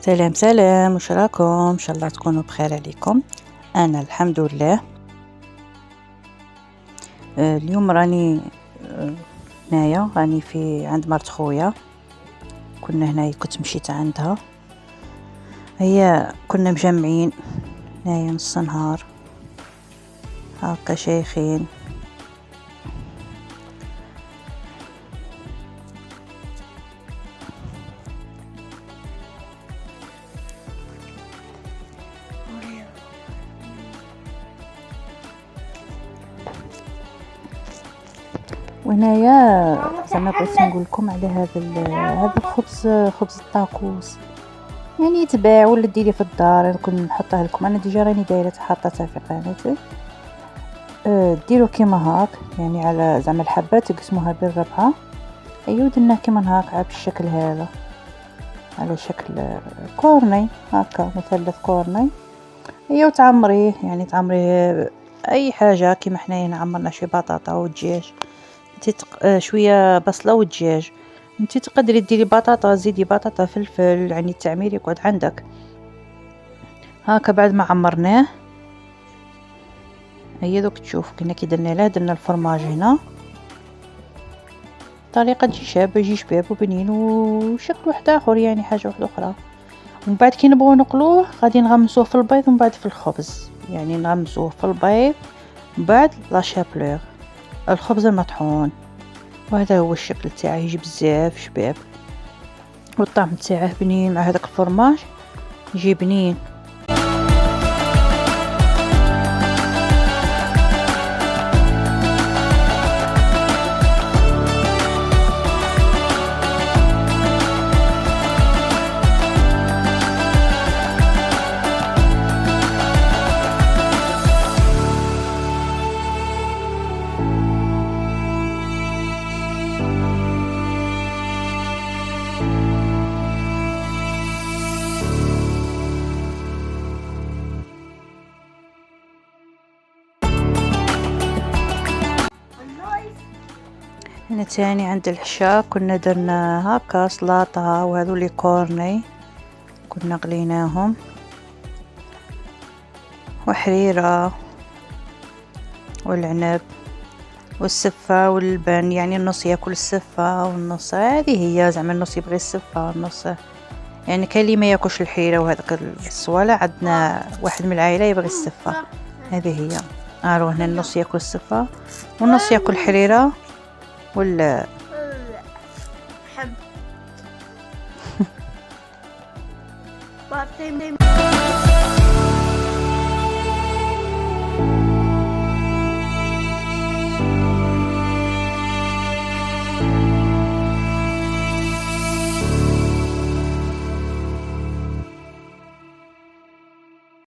سلام سلام، واش راكم؟ ان شاء الله تكونوا بخير عليكم. انا الحمد لله. اليوم راني هنايا، راني في عند مرت خويا. كنا هنايا، كنت مشيت عندها، هي كنا مجمعين هنايا نص نهار هكا شيخين. وهنايا زعما بغيت نقول لكم على هذا الخبز، خبز الطاكوس، يعني يتباع ولا ديريه في الدار. نكون نحطها لكم، انا ديجا راني دايره حاطتها في قناتي. ديروا كيما هاك، يعني على زعما الحبات تقسموها بالربعه. ايوا درناه كيما هاك بالشكل هذا، على شكل كورني هكا، مثلث كورني. ايوا تعمريه، يعني تعمريه اي حاجه كيما حنايا عمرنا شي بطاطا ودجاج. انت شويه بصله ودجاج. انت تقدري ديري بطاطا، زيدي بطاطا، فلفل، يعني التعمير يقعد عندك هكا. بعد ما عمرناه، هي دوك تشوف كنا كي درنا له، درنا الفرماج هنا. طريقه تجي شابه، يجي شباب وبنين وشكل واحد اخر، يعني حاجه واحده اخرى. ومن بعد كي نبغوا نقلوه غادي نغمسوه في البيض، ومن بعد في الخبز، يعني نغمسوه في البيض من بعد لا شابلور، الخبز المطحون. وهذا هو الشكل تاعه، يجي بزاف شباب، والطعم تاعه بنين مع هذاك الفرماج، يجي بنين. هنا تاني عند العشاء كنا درنا هكا سلطة، وهذو لي كورني كنا قليناهم، وحريرة والعنب والسفة واللبن، يعني النص ياكل السفة والنص هذه هي، زعما النص يبغي السفة والنص، يعني كاين اللي ما ياكلش الحريرة وهذاك الصوالة. عندنا واحد من العائلة يبغي السفة، هذه هي. هنا النص ياكل السفة والنص ياكل الحريرة ولا حب.